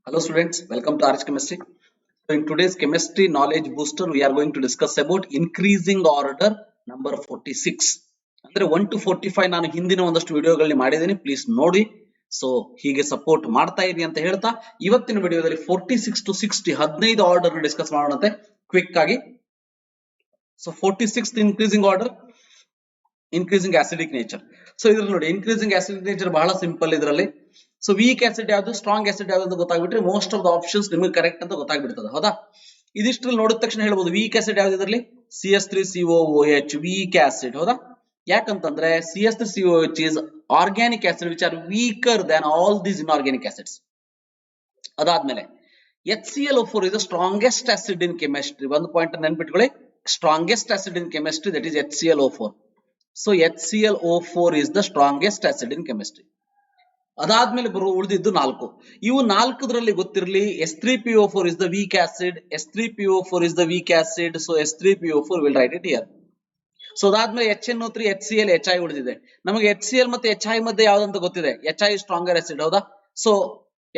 Hello students, welcome to RH Chemistry. So in today's chemistry knowledge booster, we are going to discuss about increasing order number 46. ಅಂದ್ರೆ 1 to 45 ನಾನು ಹಿಂದಿನ ಒಂದಷ್ಟು ವಿಡಿಯೋಗಳಲ್ಲಿ ಮಾಡಿದ್ದೀನಿ, please ನೋಡಿ. So ಹೀಗೆ support ಮಾಡ್ತಾ ಇರಿ ಅಂತ ಹೇಳ್ತಾ ಇವತ್ತಿನ ವಿಡಿಯೋದಲ್ಲಿ 46 to 60 15 ಆರ್ಡರ್ ಡಿಸ್ಕಸ್ ಮಾಡೋಣಂತೆ ಕ್ವಿಕ್ ಆಗಿ. So 46th increasing order, increasing acidic nature. So ಇದ್ರಲ್ಲಿ ನೋಡಿ increasing acidic nature ಬಹಳ ಸಿಂಪಲ್ ಇದರಲ್ಲಿ. ಸೊ ವೀಕ್ ಆಸಿಡ್ ಯಾವುದು, ಸ್ಟ್ರಾಂಗ್ ಆಸಿಡ್ ಯಾವುದು ಅಂತ ಗೊತ್ತಾಗ್ಬಿಟ್ರೆ ಮೋಸ್ಟ್ ಆಫ್ ದ ಆಪ್ಷನ್ಸ್ ನಿಮಗೆ ಕರೆಕ್ಟ್ ಅಂತ ಗೊತ್ತಾಗ್ಬಿಡ್ತದೆ, ಹೌದಾ? ಇದಿಷ್ಟ್ರಲ್ಲಿ ನೋಡಿದ ತಕ್ಷಣ ಹೇಳ್ಬೋದು ವೀಕ್ ಆಸಿಡ್ ಯಾವ್ದು ಇದರಲ್ಲಿ CH3COOH ವೀಕ್ ಆಸಿಡ್, ಹೌದಾ? ಯಾಕಂತಂದ್ರೆ CH3COOH is organic acid which are weaker than all these inorganic acids. ಅದಾದ್ಮೇಲೆ HClO4 is the strongest acid in chemistry. ಒಂದು ಪಾಯಿಂಟ್ ನೆನ್ಪಿಟ್ಕೊಳ್ಳಿ, strongest acid in chemistry, that is HClO4. So HClO4 is the strongest acid in chemistry. ಅದಾದ್ಮೇಲೆ ಬರುವ ಉಳಿದಿದ್ದು 4. ಇವು 4ರಲ್ಲಿ ಗೊತ್ತಿರಲಿ S3PO4 is the weak acid, S3PO4 is the weak acid, so S3PO4 will write it here. So ಅದಾದ್ಮೇಲೆ HNO3, HCl, HI ಉಳಿದಿದೆ. ನಮಗೆ HCl ಮತ್ತೆ HI ಮಧ್ಯೆ ಯಾವ್ದಂತ ಗೊತ್ತಿದೆ, HI ಸ್ಟ್ರಾಂಗರ್ ಆಸಿಡ್, ಹೌದಾ? ಸೊ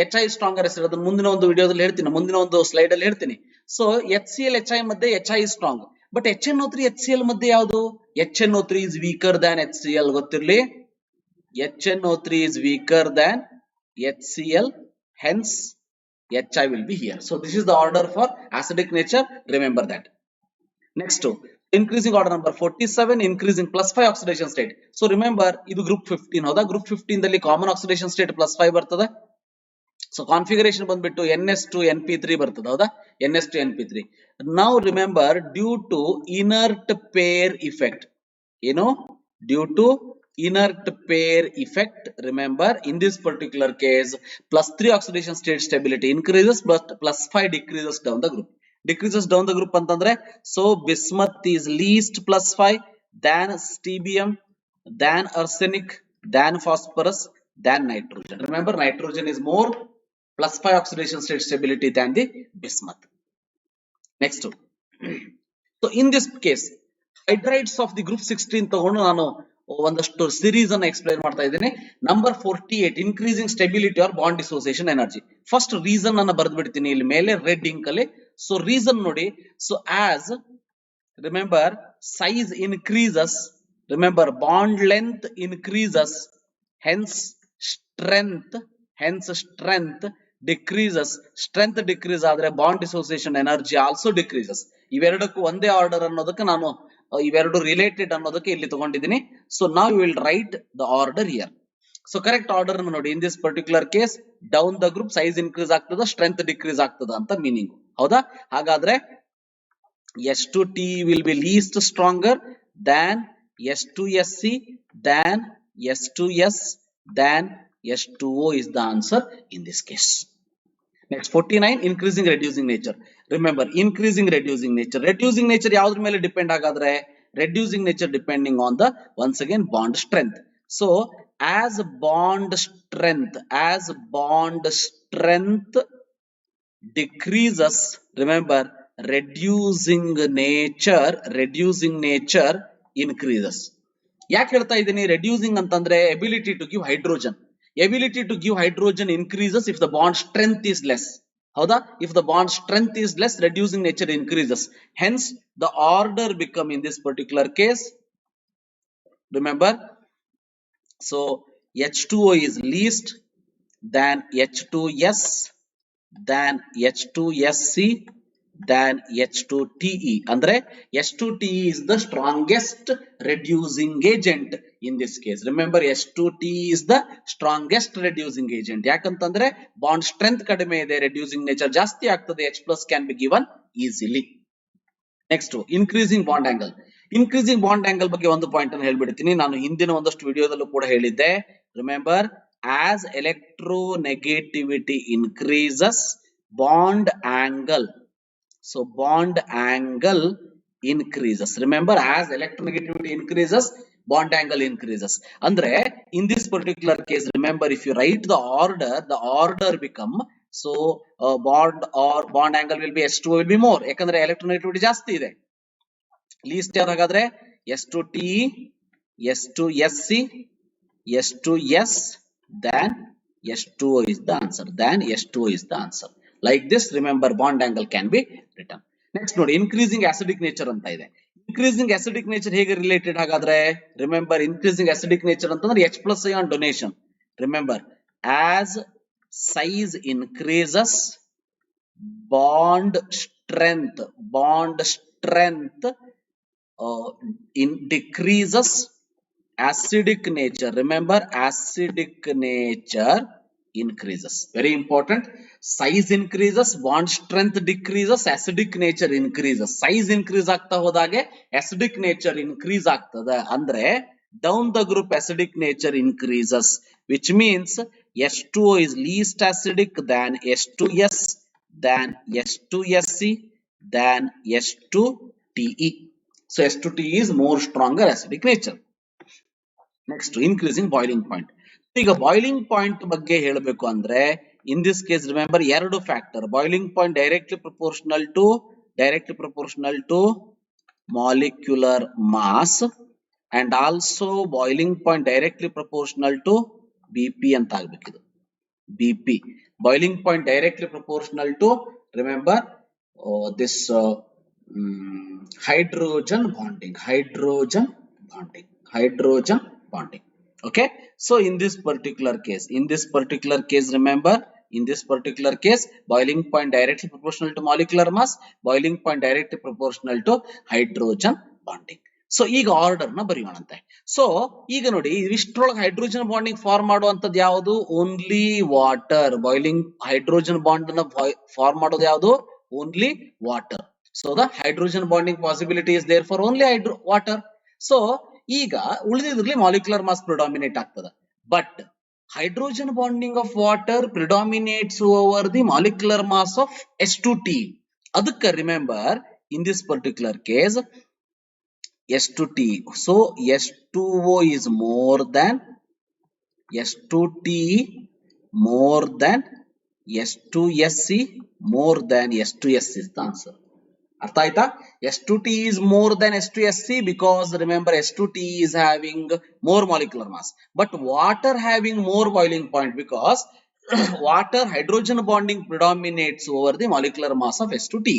HI ಸ್ಟ್ರಾಂಗರ್ ಆಸಿಡ್, ಅದನ್ನ ಮುಂದಿನ ಒಂದು ವಿಡಿಯೋದಲ್ಲಿ ಹೇಳ್ತೀನಿ, ಮುಂದಿನ ಒಂದು ಸ್ಲೈಡ್ ಅಲ್ಲಿ ಹೇಳ್ತೀನಿ. ಸೊ HCl HI ಮಧ್ಯೆ HI strong, but HNO3 HCl ಮಧ್ಯೆ ಯಾವುದು, HNO3 is weaker than HCl, ಗೊತ್ತಿರಲಿ. HNO3 is weaker than HCl, hence HI will be here. So this is the order for acidic nature, remember that. Next, increasing order number 47, increasing +5 oxidation state. So remember, idu group 15, ಹೌದಾ? group 15 ದಲ್ಲಿ common oxidation state +5 ಬರ್ತದೆ. So configuration ಬಂದ್ಬಿಟ್ಟು NS2NP3 ಬರ್ತದೆ, ಹೌದಾ? NS2NP3. Now remember, due to inert pair effect, ಏನು, due to inert pair effect, remember in this particular case +3 oxidation state stability increases, but +5 decreases down the group. Decreases down the group ಅಂತಂದ್ರೆ, so bismuth is least +5 than stbium, than arsenic, than phosphorus, than nitrogen. Remember, nitrogen is more +5 oxidation state stability than the bismuth. Next, so in this case hydrides of the group 16 ತಗೊಂಡು ನಾನು ಒಂದಷ್ಟು series ಅನ್ನು explain ಮಾಡ್ತಾ ಇದ್ದೀನಿ. Number 48, increasing stability or bond dissociation energy. First reason ಅನ್ನ ಬರೆದು ಬಿಡ್ತೀನಿ ಇಲ್ಲಿ ಮೇಲೆ ರೆಡ್ ಇಂಕ್ ಅಲ್ಲಿ. ಸೊ ರೀಸನ್ ನೋಡಿ, so as remember size increases, remember bond length increases, hence strength decreases. Strength decrease ಆದ್ರೆ bond dissociation energy also decreases. ಇವೆರಡಕ್ಕೂ ಒಂದೇ ಆರ್ಡರ್ ಅನ್ನೋದಕ್ಕೆ ನಾನು ಇವೆರಡು ರಿಲೇಟೆಡ್ ಅನ್ನೋದಕ್ಕೆ ಇಲ್ಲಿ ತಗೊಂಡಿದ್ದೀನಿ. ಸೊ ನಾವ್ you will write the order here. So correct order ನೋಡಿ, in this particular case down the group size increase ಆಗ್ತದ, ಸ್ಟ್ರೆಂತ್ ಡಿಕ್ರೀಸ್ ಆಗ್ತದ ಅಂತ ಮೀನಿಂಗ್, ಹೌದಾ? ಹಾಗಾದ್ರೆ S2T will be least stronger than S2SC, than S2S, than S2O is the answer in this case. Next 49, increasing reducing nature. Remember, increasing reducing nature. Reducing nature ಯಾವ್ದ್ರ ಮೇಲೆ depend ಆಗಾದ್ರೆ, reducing nature depending on the once again bond strength. So as bond strength decreases, remember reducing nature increases. ಯಾಕೆ ಹೇಳ್ತಾ ಇದ್ದೀನಿ reducing ಅಂತಂದ್ರೆ ability to give hydrogen. Ability to give hydrogen increases if the bond strength is less, ಹೌದಾ? If the bond strength is less, reducing nature increases. Hence the order become in this particular case, remember, so H2O is least, than H2S, than H2SC, than H2TE. ಅಂದ್ರೆ H2TE is the strongest reducing agent in this case. Remember, H2TE is the strongest reducing agent. ಯಾಕಂತಂದ್ರೆ bond strength ಕಡಿಮೆ ಇದೆ, reducing nature ಜಾಸ್ತಿ ಆಗ್ತದೆ, H+ can be given easily. Next, increasing bond angle. Increasing bond angle ಬಗ್ಗೆ ಒಂದು point ಅನ್ನು ಹೇಳ್ಬಿಡ್ತೀನಿ, ನಾನು ಹಿಂದಿನ ಒಂದಷ್ಟು ವಿಡಿಯೋದಲ್ಲೂ ಕೂಡ ಹೇಳಿದ್ದೆ. Remember, as electronegativity increases, bond angle, so bond angle increases. Remember, as electronegativity increases, bond angle increases. Andre in this particular case, remember, if you write the order become, so bond angle will be H2O will be more, ಯಾಕಂದ್ರೆ electronegativity ಜಾಸ್ತಿ ಇದೆ. Least ಯಾವ್ದಾಗಾದ್ರೆ S2TE, S2SC, S2S, than H2O is the answer. Then H2O is the answer. Like this, remember bond angle can be written. Next ನೋಡಿ increasing acidic nature ಅಂತ ಇದೆ. Increasing acidic nature ಹೇಗೆ related ಹಾಗಾದ್ರೆ? Remember increasing acidic nature ಅಂತಂದ್ರೆ H plus ion donation. Remember as size increases, bond strength decreases acidic nature. Remember acidic nature increases. Very important. Size increases, bond strength decreases, acidic nature increases. Size increase ಆಗ್ತಾ ಹೋದಾಗೆ acidic nature increase ಆಗ್ತದೆ. ಅಂದ್ರೆ down the group acidic nature increases, which means H2O is least acidic than H2S, than H2SC, than H2TE. So H2TE is more stronger acidic nature. Next, increasing boiling point. ಈಗ boiling point ಬಗ್ಗೆ ಹೇಳಬೇಕು ಅಂದ್ರೆ in this case remember ಎರಡು factor. Boiling point directly proportional to molecular mass and also boiling point directly proportional to BP ಅಂತ ಆಗಬೇಕಿದು. BP boiling point directly proportional to, remember this hydrogen bonding. Okay, so in this particular case remember, in this particular case boiling point directly proportional to molecular mass, boiling point directly proportional to hydrogen bonding. So ಈಗ order ನ ಬರೆಯೋಣಂತೆ. So ಈಗ ನೋಡಿ ಇಷ್ಟರೊಳಗೆ hydrogen bonding form ಮಾಡುವಂತದ್ದು ಯಾವುದು? Only water. Boiling hydrogen bond ನ form ಮಾಡೋದು ಯಾವುದು? Only water. So the hydrogen bonding possibility is there for only water. So ಈಗ ಉಳಿದಿದ್ರಲ್ಲಿ ಮಾಲಿಕ್ಯುಲರ್ ಮಾಸ್ ಪ್ರಿಡಾಮಿನೇಟ್ ಆಗ್ತದೆ. But hydrogen bonding of water predominates over the molecular mass of H2T. ಅದಕ್ಕೆ remember in this particular case H2T. So H2O is more than H2T, more than H2SC, more than H2S is the answer. ಅರ್ಥ ಆಯ್ತಾ? H2T is more than H2SC because remember H2T is having more molecular mass, but water having more boiling point because water hydrogen bonding predominates over the molecular mass of H2T.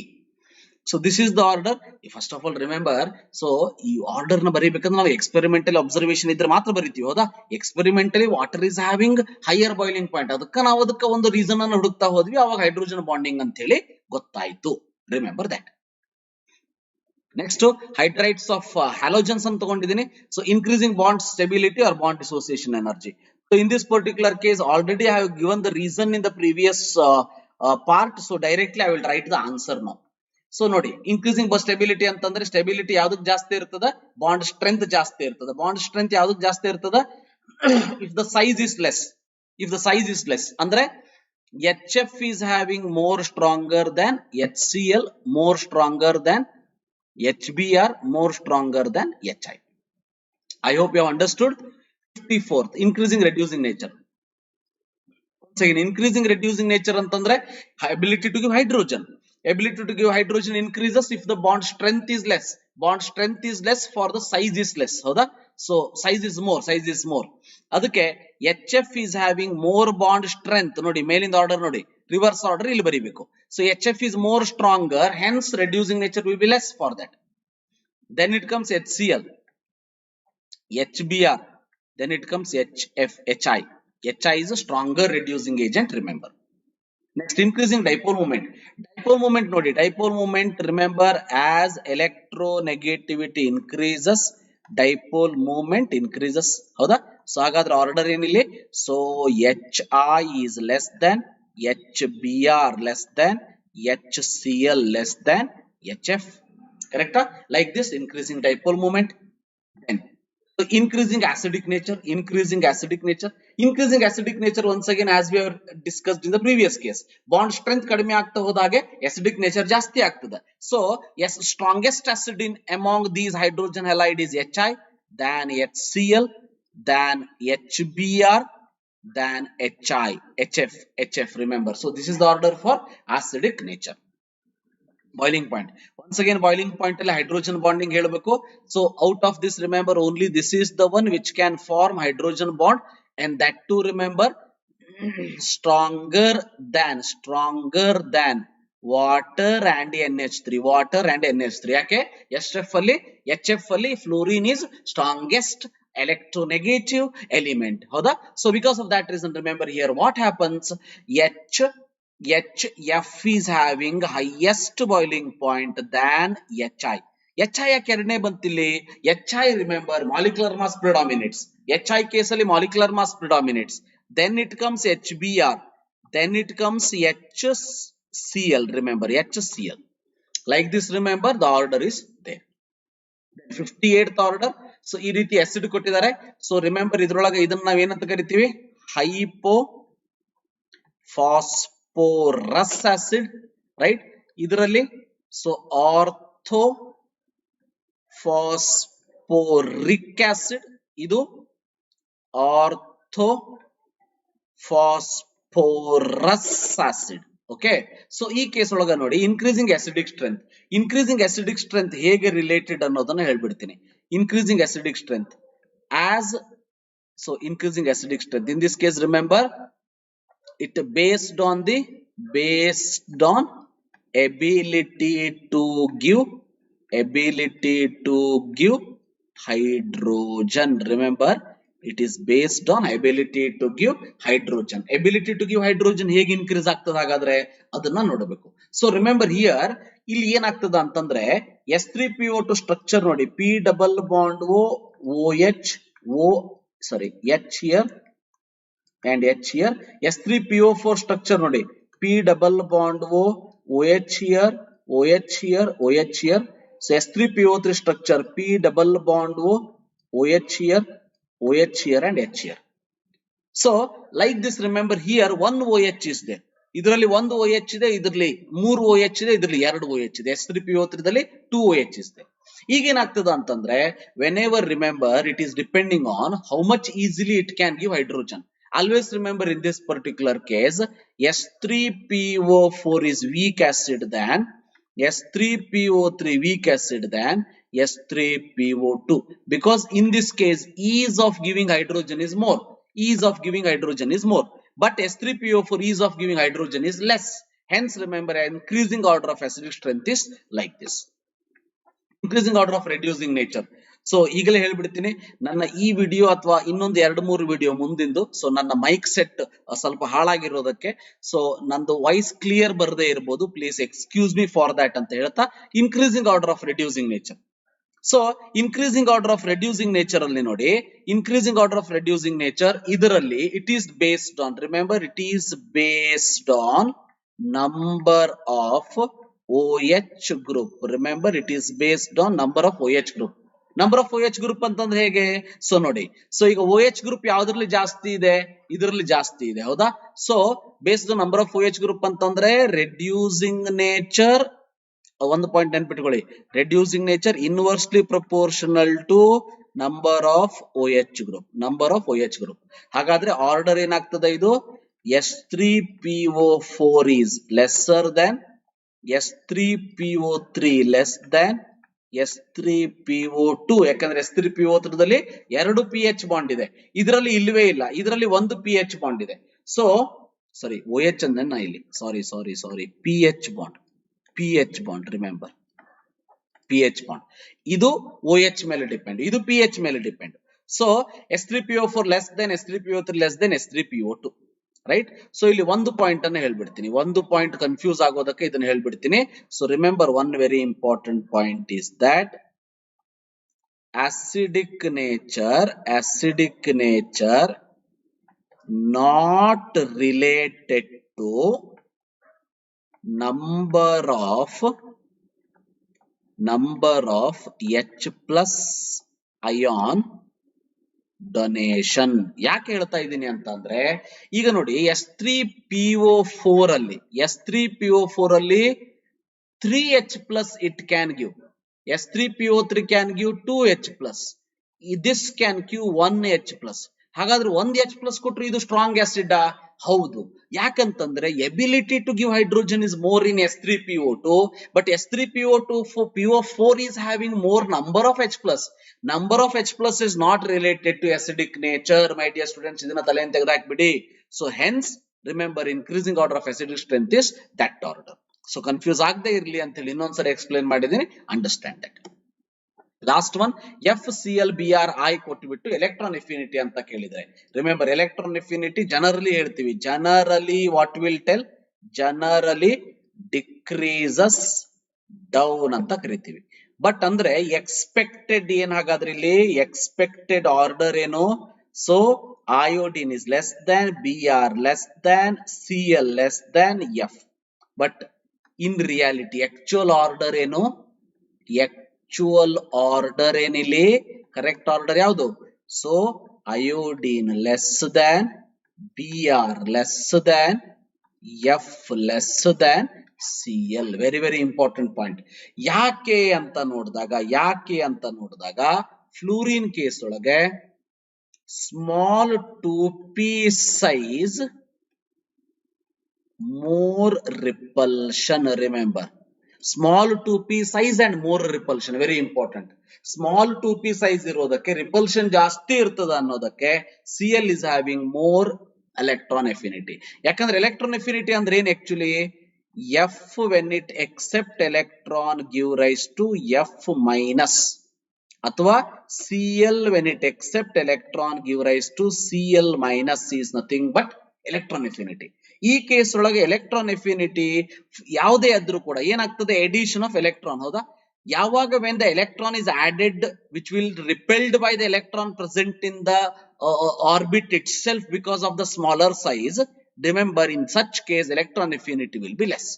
So this is the order. First of all remember, so ಈ order ನ ಬರೀಬೇಕಂದ್ರೆ ನಾವು experimental observation ಇದ್ರೆ ಮಾತ್ರ ಬರೀತೀವಿ, ಹೌದಾ? Experimentally water is having higher boiling point, ಅದಕ್ಕೆ ನಾವು ಅದಕ್ಕೆ ಒಂದು ರೀಸನ್ ಅನ್ನು ಹುಡುಕ್ತಾ ಹೋದ್ವಿ, ಅವಾಗ ಹೈಡ್ರೋಜನ್ ಬಾಂಡಿಂಗ್ ಅಂತ ಹೇಳಿ ಗೊತ್ತಾಯ್ತು. Remember that. Next hydrides of halogens ಅಂತ ತಗೊಂಡಿದ್ದೀನಿ. So increasing bond stability or bond dissociation energy. So in this particular case already I have given the reason in the previous part. So directly I will write the answer now. So ನೋಡಿ, increasing stability ಅಂತಂದ್ರೆ stability ಯಾವ್ದಕ್ ಜಾಸ್ತಿ ಇರ್ತದ? Bond strength ಜಾಸ್ತಿ ಇರ್ತದ. Bond strength ಯಾವ್ದಕ್ ಜಾಸ್ತಿ ಇರ್ತದ? If the size is less ಅಂದ್ರೆ HF is having more stronger than HCl, more stronger than HBr, more stronger than HI. I hope you have understood. 54th, increasing reducing nature. Once again, increasing reducing nature antandre ability to give hydrogen. Ability to give hydrogen increases if the bond strength is less. Bond strength is less for the size is less. ಹೌದಾ? So size is more. ಅದಕ್ಕೆ HF is having more bond strength. ನೋಡಿ ಮೇಲಿಂದ order ನೋಡಿ, reverse order ಇಲ್ಲಿ ಬರೀಬೇಕು. So HF is more stronger, hence reducing nature will be less for that. Then it comes HCl, HBr, then it comes HF, HI. HI is a stronger reducing agent, remember. Next, increasing dipole moment. Dipole moment nodi, dipole moment remember as electronegativity increases, dipole moment increases. ಹೌದಾ? So ಹಾಗಾದ್ರೆ order ಏನಿಲ್ಲಿ? So HI is less than, HBr less than, HCl less than HF. Correct? Like this, increasing dipole moment. Then so increasing acidic nature. Increasing acidic nature once again as we have discussed in the previous case. Bond strength kadime aagta hodage acidic nature ಜಾಸ್ತಿ ಆಗ್ತದೆ. So yes, strongest acid in among these hydrogen halide is HI, then HCl, then HBr, then HI, HF, remember. So this is the order for acidic nature. Boiling point. Once again, boiling point ಅಲ್ಲಿ hydrogen bonding ಹೇಳಬೇಕು. So out of this remember only this is the one which can form hydrogen bond, and that too remember stronger than water and NH3. Water and NH3. ಯಾಕೆ HF ಅಲ್ಲಿ fluorine is strongest electronegative element. ಹೌದಾ? So because of that reason, remember here what happens. HF is having highest boiling point than HI. HI ಯಾಕೆ ಎರಡನೇ ಬಂತಿಲ್ಲಿ? HI remember molecular mass predominates. HI ಕೇಸಲ್ಲಿ molecular mass predominates. Then it comes HBr. Then it comes HCl. Remember HCl. Like this, remember the order is there. 58th order. So ಈ ರೀತಿ acid ಕೊಟ್ಟಿದ್ದಾರೆ. So remember ಇದ್ರೊಳಗೆ ಇದನ್ನ ನಾವು ಏನಂತ ಕರಿತೀವಿ? Hypophosphorus acid, right? ಇದರಲ್ಲಿ so orthophosphoric acid, ಇದು orthophosphorus acid. Okay, so ಈ ಕೇಸ್ ಒಳಗ ನೋಡಿ increasing acidic strength ಹೇಗೆ ರಿಲೇಟೆಡ್ ಅನ್ನೋದನ್ನ ಹೇಳ್ಬಿಡ್ತೀನಿ. increasing acidic strength in this case, remember it based on ability to give hydrogen. Remember it is based on ability to give hydrogen. Ability to give hydrogen ಹೇಗೆ increase ಆಗ್ತದ ಹಾಗಾದ್ರೆ ಅದನ್ನ ನೋಡಬೇಕು. So remember here ಇಲ್ಲಿ ಏನಾಗ್ತದ ಅಂತಂದ್ರೆ S3PO2 structure ನೋಡಿ, P double bond H here and H here. S3PO4 structure ನೋಡಿ, P double bond OH here, OH here, OH here. So S3PO3 structure, P double bond OH here, OH here and H here. So like this, remember here one OH is there. ಇದರಲ್ಲಿ ಒಂದು OH ಇದೆ, ಇದರಲ್ಲಿ 3 OH ಇದೆ, ಇದರಲ್ಲಿ 2 OH ಇದೆ. S3PO3 ದಲ್ಲಿ 2 OH ಇದೆ. ಈಗ ಏನಾಗ್ತದ ಅಂತಂದ್ರೆ whenever remember it is depending on how much easily it can give hydrogen. Always remember in this particular case S3PO4 is weak acid than S3PO3 weak acid than S3PO2, because in this case ease of giving hydrogen is more. But S3PO4 ease of giving hydrogen is less. Hence remember increasing order of acidic strength is like this. Increasing order of reducing nature. So ಈಗಲೇ ಹೇಳ್ಬಿಡ್ತೀನಿ, ನನ್ನ ಈ video ಅಥವಾ ಇನ್ನೊಂದು 2-3 video ಮುಂದಿಂದು so ನನ್ನ mic set ಸ್ವಲ್ಪ ಹಾಳಾಗಿರೋದಕ್ಕೆ ಸೊ ನಂದು ವಾಯ್ಸ್ ಕ್ಲಿಯರ್ ಬರದೇ ಇರಬಹುದು, please excuse me for that ಅಂತ ಹೇಳ್ತಾ increasing order of reducing nature. So increasing order of reducing nature ಅಲ್ಲಿ ನೋಡಿ, increasing order of reducing nature ಇದರಲ್ಲಿ it is based on, remember it is based on number of OH group. Remember it is based on number of OH group. Number of OH group ಅಂತಂದ್ರೆ ಹೇಗೆ? So ನೋಡಿ, so ಈಗ OH group ಯಾವ್ದ್ರಲ್ಲಿ ಜಾಸ್ತಿ ಇದೆ? ಇದರಲ್ಲಿ ಜಾಸ್ತಿ ಇದೆ, ಹೌದಾ? So based on number of OH group ಅಂತಂದ್ರೆ ರೆಡ್ಯೂಸಿಂಗ್ ನೇಚರ್, ಒಂದು ಪಾಯಿಂಟ್ ನೆನ್ಪಿಟ್ಕೊಳ್ಳಿ, reducing nature inversely proportional to number of OH group. ಹಾಗಾದ್ರೆ ಆರ್ಡರ್ ಏನಾಗ್ತದೆ ಇದು? S3PO4 is lesser than S3PO3 less than S3PO2. ಯಾಕಂದ್ರೆ S3PO3 ದಲ್ಲಿ 2 pH ಬಾಂಡ್ ಇದೆ, ಇದರಲ್ಲಿ ಇಲ್ಲವೇ ಇಲ್ಲ, ಇದರಲ್ಲಿ ಒಂದು pH ಬಾಂಡ್ ಇದೆ. ಸೊ ಸಾರಿ OH ಅಂದ್ರೆ ನಾ ಇಲ್ಲಿ ಸಾರಿ pH bond remember pH bond ಇದು OH ಮೇಲೆ ಡಿಪೆಂಡ್, ಇದು pH ಮೇಲೆ depend. So S3PO4 less than S3PO3 less than S3PO2, right? So ಇಲ್ಲಿ ಒಂದು ಪಾಯಿಂಟ್ ಅನ್ನು ಹೇಳ್ಬಿಡ್ತೀನಿ, ಒಂದು ಪಾಯಿಂಟ್ ಕನ್ಫ್ಯೂಸ್ ಆಗೋದಕ್ಕೆ ಇದನ್ನ ಹೇಳ್ಬಿಡ್ತೀನಿ. So remember one very important point is that acidic nature not related to number of H plus ion donation. ಯಾಕೆ ಹೇಳ್ತಾ ಇದ್ದೀನಿ ಅಂತಂದ್ರೆ ಈಗ ನೋಡಿ S3PO4 ಅಲ್ಲಿ 3H plus it can give, S3PO3 can give 2H plus, this can give 1H plus. ಹಾಗಾದ್ರೆ 1H plus ಕೊಟ್ರೆ ಇದು ಸ್ಟ್ರಾಂಗ್ ಆಸಿಡ್? ಹೌದು. ಯಾಕಂತಂದ್ರೆ ability to give hydrogen is more in S3PO2, but S3PO4 is having more number of H plus. Number of H plus is not related to acidic nature. My dear students, ಇದನ್ನ ತಲೆಯನ್ನು ತೆಗೆದು ಹಾಕ್ಬಿಡಿ. So hence remember increasing order of acidic strength is that order. So confuse ಆಗದೆ ಇರ್ಲಿ ಅಂತ ಹೇಳಿ ಇನ್ನೊಂದ್ಸರಿ explain ಮಾಡಿದೀನಿ, understand that. Last one FClBr ಕೊಟ್ಟುಬಿಟ್ಟು ಎಲೆಕ್ಟ್ರಾನ್ ಎಫಿನಿಟಿ ಅಂತ ಕೇಳಿದ್ರೆ, ರಿಮೆಂಬರ್ ಎಲೆಕ್ಟ್ರಾನ್ ಎಫಿನಿಟಿ ಜನರಲಿ ಹೇಳ್ತೀವಿ, generally what will tell, generally decreases down ಅಂತ ಕರಿತೀವಿ. ಬಟ್ ಅಂದ್ರೆ ಎಕ್ಸ್ಪೆಕ್ಟೆಡ್ ಏನ್ ಹಾಗಾದ್ರೆ ಇಲ್ಲಿ ಎಕ್ಸ್ಪೆಕ್ಟೆಡ್ ಆರ್ಡರ್ ಏನು, so iodine is less than Br less than Cl less than F. But in reality actual order ಏನು, actual order ಏನಿಲ್ಲಿ correct order ಯಾವುದು, so iodine less than Br less than F less than Cl. Very very important point. ಯಾಕೆ ಅಂತ ನೋಡಿದಾಗ fluorine case ಒಳಗೆ small 2p size more repulsion. Remember small 2p size and more repulsion, very important. Small 2p size ಇರೋದಕ್ಕೆ repulsion ಜಾಸ್ತಿ ಇರ್ತದ ಅನ್ನೋದಕ್ಕೆ Cl is having more electron affinity. ಯಾಕಂದ್ರೆ electron affinity ಅಂದ್ರೆ ಏನು actually, F when it accept electron give rise to F minus, ಅಥವಾ Cl when it accept electron give rise to Cl minus is nothing but electron affinity. ಈ case ಒಳಗೆ electron affinity ಯಾವುದೇ ಆದ್ರೂ ಕೂಡ ಏನಾಗ್ತದೆ, edition of electron. ಹೌದಾ, ಯಾವಾಗ when the electron is added which will repelled by the electron present in the orbit itself because of the smaller size, remember in such case electron affinity will be less.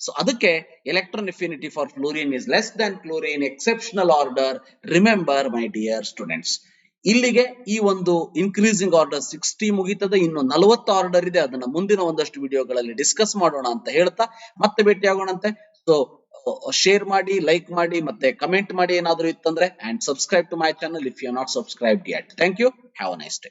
So ಅದಕ್ಕೆ electron affinity for fluorine is less than chlorine, exceptional order. Remember my dear students, ಇಲ್ಲಿಗೆ ಈ ಒಂದು increasing order 60 ಮುಗಿತದೆ. ಇನ್ನು 40 order ಇದೆ, ಅದನ್ನ ಮುಂದಿನ ಒಂದಷ್ಟು ವಿಡಿಯೋಗಳಲ್ಲಿ ಡಿಸ್ಕಸ್ ಮಾಡೋಣ ಅಂತ ಹೇಳ್ತಾ ಮತ್ತೆ ಭೇಟಿ ಆಗೋಣಂತೆ. ಸೊ ಶೇರ್ ಮಾಡಿ, ಲೈಕ್ ಮಾಡಿ, ಮತ್ತೆ ಕಮೆಂಟ್ ಮಾಡಿ ಏನಾದ್ರು ಇತ್ತಂದ್ರೆ, and subscribe to my channel if you are not subscribed yet. Thank you, have a nice day.